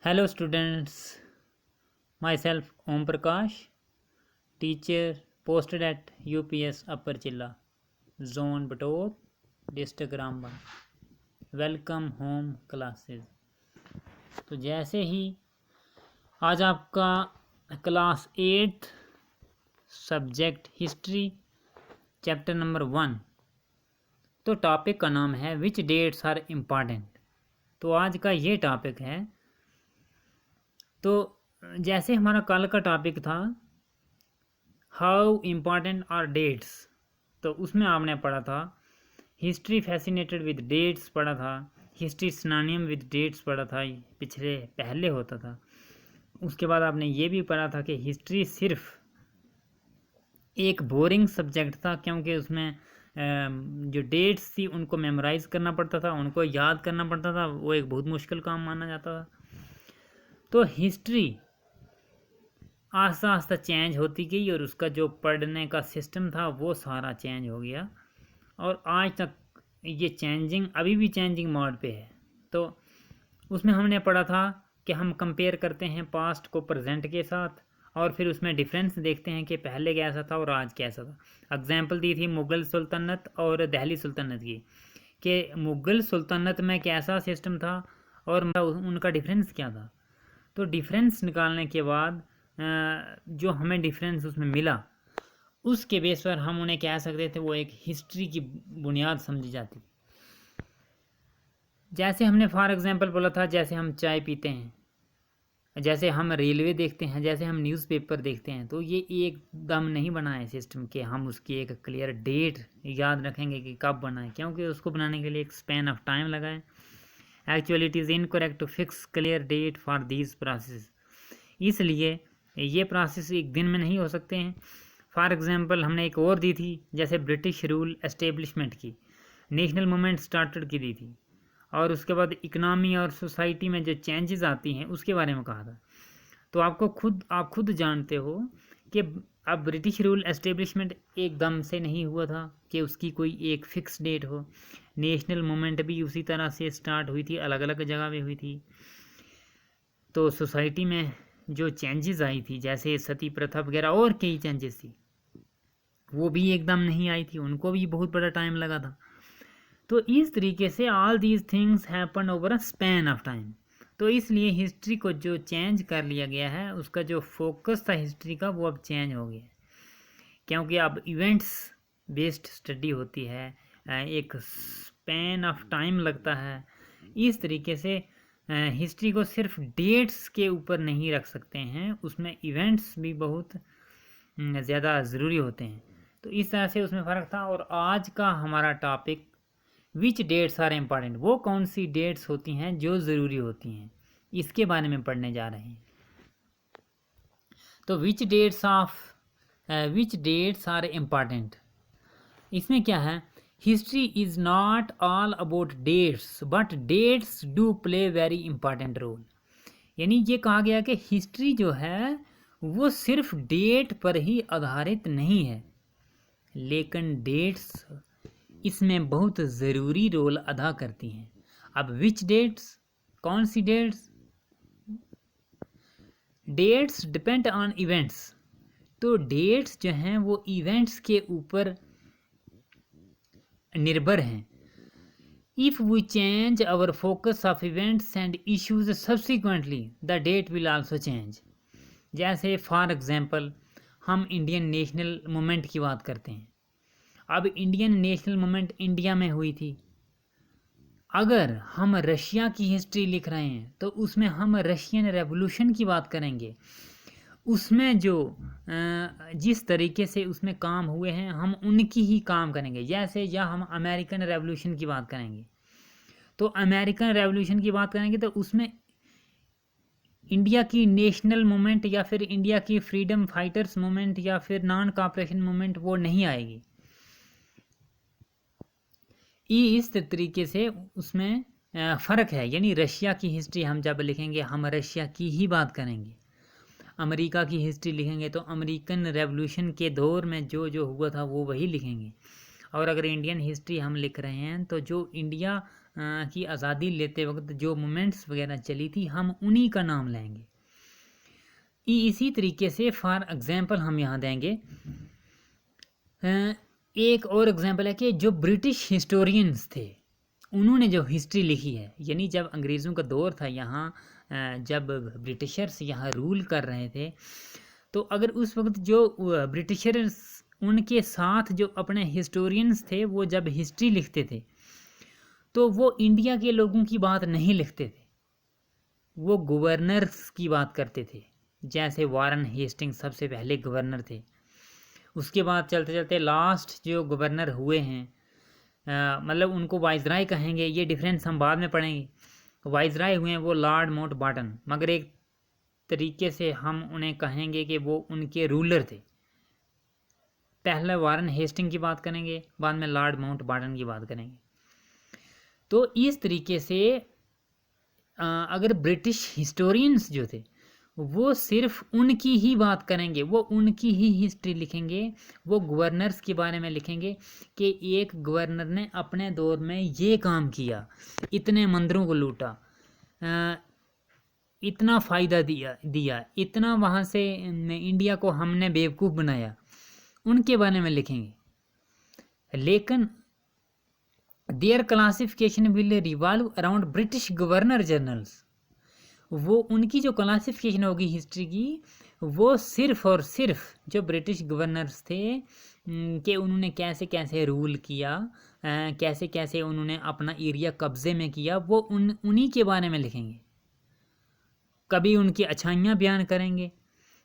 Hello students, myself Om Prakash, teacher posted at UPS Upper Chilla, Zone Bator, District Rambagh. Welcome home classes. तो जैसे ही आज आपका class 8 subject history chapter number 1, तो topic का नाम है विच डेट्स आर इम्पॉर्टेंट। तो आज का ये टॉपिक है। तो जैसे हमारा कल का टॉपिक था हाउ इम्पॉर्टेंट आर डेट्स, तो उसमें आपने पढ़ा था हिस्ट्री फैसिनेटेड विद डेट्स पढ़ा था, हिस्ट्री सिनोनिम विद डेट्स पढ़ा था, पहले होता था। उसके बाद आपने ये भी पढ़ा था कि हिस्ट्री सिर्फ एक बोरिंग सब्जेक्ट था, क्योंकि उसमें जो डेट्स थी उनको मेमोराइज करना पड़ता था, उनको याद करना पड़ता था, वो एक बहुत मुश्किल काम माना जाता था। तो हिस्ट्री आस्ता आस्ता चेंज होती गई और उसका जो पढ़ने का सिस्टम था वो सारा चेंज हो गया, और आज तक ये चेंजिंग अभी भी चेंजिंग मोड पे है। तो उसमें हमने पढ़ा था कि हम कंपेयर करते हैं पास्ट को प्रेजेंट के साथ, और फिर उसमें डिफरेंस देखते हैं कि पहले कैसा था और आज कैसा था। एग्जाम्पल दी थी मुग़ल सुल्तनत और दिल्ली सुल्तनत की, कि मुग़ल सुल्तनत में कैसा सिस्टम था और उनका डिफरेंस क्या था। तो डिफरेंस निकालने के बाद जो हमें डिफरेंस उसमें मिला, उसके बेस पर हम उन्हें कह सकते थे वो एक हिस्ट्री की बुनियाद समझी जाती थी। जैसे हमने फॉर एग्जांपल बोला था, जैसे हम चाय पीते हैं, जैसे हम रेलवे देखते हैं, जैसे हम न्यूज़पेपर देखते हैं, तो ये एकदम नहीं बना है सिस्टम के हम उसकी एक क्लियर डेट याद रखेंगे कि कब बना है, क्योंकि उसको बनाने के लिए एक स्पैन ऑफ टाइम लगा है। Actually it is incorrect to fix clear date for these process, इसलिए ये प्रोसेस एक दिन में नहीं हो सकते हैं। फॉर एग्जांपल हमने एक और दी थी, जैसे ब्रिटिश रूल एस्टेब्लिशमेंट की, नेशनल मूवमेंट स्टार्टेड की दी थी, और उसके बाद इकनॉमी और सोसाइटी में जो चेंजेस आती हैं उसके बारे में कहा था। तो आप खुद जानते हो कि अब ब्रिटिश रूल एस्टेब्लिशमेंट एकदम से नहीं हुआ था कि उसकी कोई एक फिक्स डेट हो। नेशनल मूवमेंट भी उसी तरह से स्टार्ट हुई थी, अलग अलग जगह पे हुई थी। तो सोसाइटी में जो चेंजेस आई थी, जैसे सती प्रथा वगैरह और कई चेंजेस थी, वो भी एकदम नहीं आई थी, उनको भी बहुत बड़ा टाइम लगा था। तो इस तरीके से all these things happen over a span of time. तो इसलिए हिस्ट्री को जो चेंज कर लिया गया है, उसका जो फोकस था हिस्ट्री का वो अब चेंज हो गया है, क्योंकि अब इवेंट्स बेस्ड स्टडी होती है, एक स्पैन ऑफ टाइम लगता है। इस तरीके से हिस्ट्री को सिर्फ डेट्स के ऊपर नहीं रख सकते हैं, उसमें इवेंट्स भी बहुत ज़्यादा ज़रूरी होते हैं। तो इस तरह से उसमें फ़र्क था। और आज का हमारा topic which dates are important, वो कौन सी डेट्स होती हैं जो ज़रूरी होती हैं, इसके बारे में पढ़ने जा रहे हैं। तो विच डेट्स आर इम्पॉर्टेंट, इसमें क्या है, history is not all about dates but dates do play very important role. यानी ये कहा गया कि हिस्ट्री जो है वो सिर्फ डेट पर ही आधारित नहीं है, लेकिन डेट्स इसमें बहुत ज़रूरी रोल अदा करती हैं। अब विच डेट्स, कौन सी dates? Dates depend on events. तो डेट्स जो हैं वो इवेंट्स के ऊपर निर्भर हैं। If we change our focus of events and issues subsequently the date will also change. जैसे फॉर एग्जांपल हम इंडियन नेशनल मूवमेंट की बात करते हैं। अब इंडियन नेशनल मूवमेंट इंडिया में हुई थी। अगर हम रशिया की हिस्ट्री लिख रहे हैं तो उसमें हम रशियन रेवोल्यूशन की बात करेंगे, उसमें जो जिस तरीके से उसमें काम हुए हैं हम उनकी ही काम करेंगे। जैसे या हम अमेरिकन रेवोल्यूशन की बात करेंगे, तो अमेरिकन रेवोल्यूशन की बात करेंगे तो उसमें इंडिया की नेशनल मूवमेंट या फिर इंडिया की फ्रीडम फाइटर्स मूवमेंट या फिर नॉन कॉपरेशन मूवमेंट वो नहीं आएगी। इस तरीके से उसमें फ़र्क है। यानी रशिया की हिस्ट्री हम जब लिखेंगे हम रशिया की ही बात करेंगे, अमेरिका की हिस्ट्री लिखेंगे तो अमेरिकन रेवोल्यूशन के दौर में जो जो हुआ था वो वही लिखेंगे। और अगर इंडियन हिस्ट्री हम लिख रहे हैं तो जो इंडिया की आज़ादी लेते वक्त जो मूवमेंट्स वगैरह चली थी, हम उन्हीं का नाम लेंगे। इसी तरीके से फॉर एग्ज़ाम्पल हम यहाँ देंगे, एक और एग्ज़ाम्पल है कि जो ब्रिटिश हिस्टोरियंस थे उन्होंने जो हिस्ट्री लिखी है, यानी जब अंग्रेज़ों का दौर था यहाँ, जब ब्रिटिशर्स यहाँ रूल कर रहे थे, तो अगर उस वक्त जो ब्रिटिशर्स उनके साथ जो अपने हिस्टोरियंस थे वो जब हिस्ट्री लिखते थे तो वो इंडिया के लोगों की बात नहीं लिखते थे, वो गवर्नर्स की बात करते थे। जैसे वारन हेस्टिंग्स सबसे पहले गवर्नर थे, उसके बाद चलते चलते लास्ट जो गवर्नर हुए हैं, मतलब उनको वाइसराय कहेंगे, ये डिफरेंस हम बाद में पढ़ेंगे। वाइसराय हुए हैं वो लॉर्ड माउंटबेटन, मगर एक तरीके से हम उन्हें कहेंगे कि वो उनके रूलर थे। पहले वारन हेस्टिंग की बात करेंगे, बाद में लॉर्ड माउंटबेटन की बात करेंगे। तो इस तरीके से अगर ब्रिटिश हिस्टोरियंस जो थे वो सिर्फ उनकी ही बात करेंगे, वो उनकी ही हिस्ट्री लिखेंगे, वो गवर्नर्स के बारे में लिखेंगे कि एक गवर्नर ने अपने दौर में ये काम किया, इतने मंदिरों को लूटा, इतना फ़ायदा दिया, इतना वहाँ से इंडिया को हमने बेवकूफ़ बनाया, उनके बारे में लिखेंगे। लेकिन there classification will revolve around British governor generals, वो उनकी जो क्लासिफिकेशन होगी हिस्ट्री की, वो सिर्फ और सिर्फ जो ब्रिटिश गवर्नर्स थे कि उन्होंने कैसे कैसे रूल किया, कैसे कैसे उन्होंने अपना एरिया कब्ज़े में किया, वो उन्हीं के बारे में लिखेंगे। कभी उनकी अच्छाइयाँ बयान करेंगे,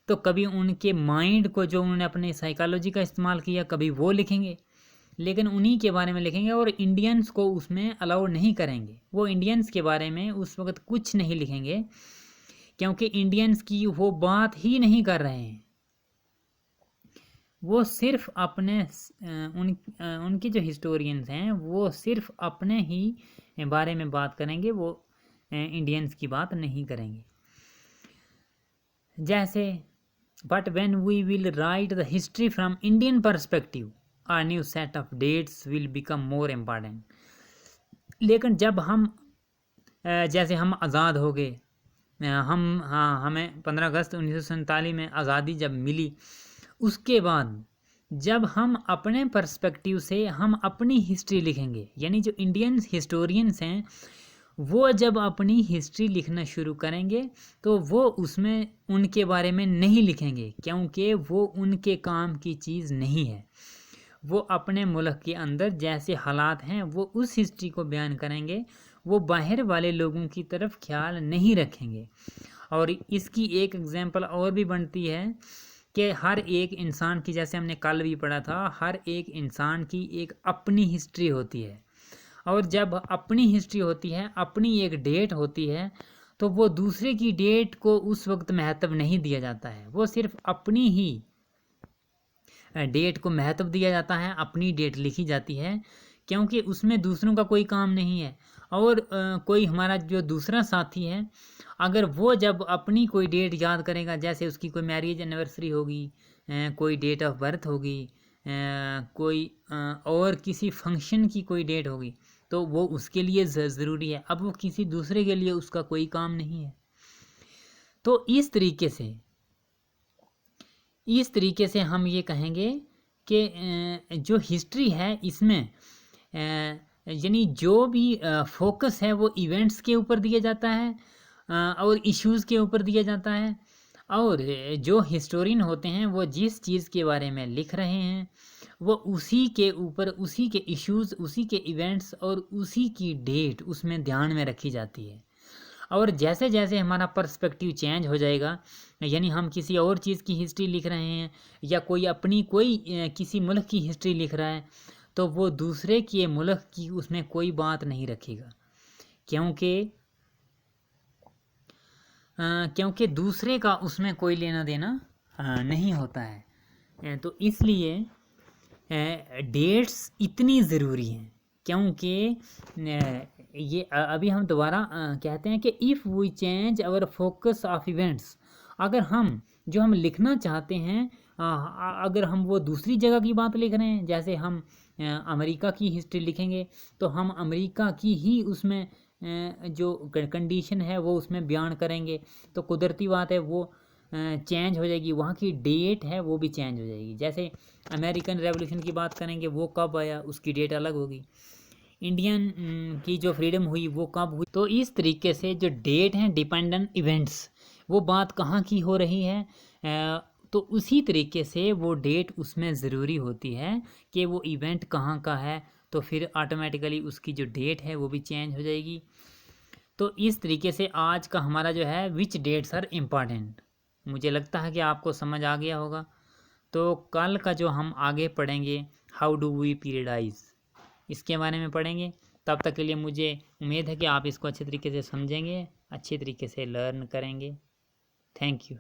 तो कभी उनके माइंड को जो उन्होंने अपने साइकोलॉजी का इस्तेमाल किया, कभी वो लिखेंगे, लेकिन उन्हीं के बारे में लिखेंगे और इंडियंस को उसमें अलाउ नहीं करेंगे। वो इंडियंस के बारे में उस वक्त कुछ नहीं लिखेंगे, क्योंकि इंडियंस की वो बात ही नहीं कर रहे हैं। वो सिर्फ अपने उनके जो हिस्टोरियंस हैं वो सिर्फ अपने ही बारे में बात करेंगे, वो इंडियंस की बात नहीं करेंगे। जैसे but when we will write the history from Indian perspective, a new set of dates will become more important। लेकिन जब हम जैसे हम आज़ाद हो गए, हमें 15 अगस्त 1947 में आज़ादी जब मिली, उसके बाद जब हम अपने पर्सपेक्टिव से हम अपनी हिस्ट्री लिखेंगे, यानी जो इंडियन हिस्टोरियंस हैं वो जब अपनी हिस्ट्री लिखना शुरू करेंगे तो वो उसमें उनके बारे में नहीं लिखेंगे, क्योंकि वो उनके काम की चीज़ नहीं है। वो अपने मुल्क के अंदर जैसे हालात हैं वो उस हिस्ट्री को बयान करेंगे, वो बाहर वाले लोगों की तरफ ख्याल नहीं रखेंगे। और इसकी एक एग्जांपल और भी बनती है कि हर एक इंसान की, जैसे हमने कल भी पढ़ा था, हर एक इंसान की एक अपनी हिस्ट्री होती है, और जब अपनी हिस्ट्री होती है, अपनी एक डेट होती है, तो वो दूसरे की डेट को उस वक्त महत्व नहीं दिया जाता है, वो सिर्फ अपनी ही डेट को महत्व दिया जाता है, अपनी डेट लिखी जाती है, क्योंकि उसमें दूसरों का कोई काम नहीं है। और कोई हमारा जो दूसरा साथी है, अगर वो जब अपनी कोई डेट याद करेगा, जैसे उसकी कोई मैरिज एनिवर्सरी होगी, कोई डेट ऑफ बर्थ होगी, कोई और किसी फंक्शन की कोई डेट होगी, तो वो उसके लिए ज़रूरी है। अब वो किसी दूसरे के लिए उसका कोई काम नहीं है। तो इस तरीके से हम ये कहेंगे कि जो हिस्ट्री है इसमें यानी जो भी फोकस है वो इवेंट्स के ऊपर दिया जाता है और इश्यूज़ के ऊपर दिया जाता है, और जो हिस्टोरियन होते हैं वो जिस चीज़ के बारे में लिख रहे हैं वो उसी के ऊपर, उसी के इश्यूज़, उसी के इवेंट्स और उसी की डेट उसमें ध्यान में रखी जाती है। और जैसे जैसे हमारा पर्सपेक्टिव चेंज हो जाएगा, यानी हम किसी और चीज़ की हिस्ट्री लिख रहे हैं या कोई अपनी किसी मुल्क की हिस्ट्री लिख रहा है, तो वो दूसरे के मुल्क की उसमें कोई बात नहीं रखेगा, क्योंकि दूसरे का उसमें कोई लेना देना नहीं होता है। तो इसलिए डेट्स इतनी ज़रूरी हैं, क्योंकि ये अभी हम दोबारा कहते हैं कि if we change our focus of events, अगर हम जो हम लिखना चाहते हैं अगर हम वो दूसरी जगह की बात लिख रहे हैं, जैसे हम अमेरिका की हिस्ट्री लिखेंगे तो हम अमेरिका की ही उसमें जो कंडीशन है वो उसमें बयान करेंगे, तो कुदरती बात है वो चेंज हो जाएगी, वहाँ की डेट है वो भी चेंज हो जाएगी। जैसे अमेरिकन रेवोल्यूशन की बात करेंगे, वो कब आया उसकी डेट अलग होगी, इंडियन की जो फ्रीडम हुई वो कब हुई। तो इस तरीके से जो डेट हैं डिपेंडेंट इवेंट्स, वो बात कहाँ की हो रही है, तो उसी तरीके से वो डेट उसमें ज़रूरी होती है कि वो इवेंट कहाँ का है, तो फिर ऑटोमेटिकली उसकी जो डेट है वो भी चेंज हो जाएगी। तो इस तरीके से आज का हमारा जो है विच डेट्स आर इम्पॉर्टेंट, मुझे लगता है कि आपको समझ आ गया होगा। तो कल का जो हम आगे पढ़ेंगे हाउ डू वी पीरियडाइज, इसके बारे में पढ़ेंगे। तब तक के लिए मुझे उम्मीद है कि आप इसको अच्छे तरीके से समझेंगे, अच्छे तरीके से लर्न करेंगे। Thank you.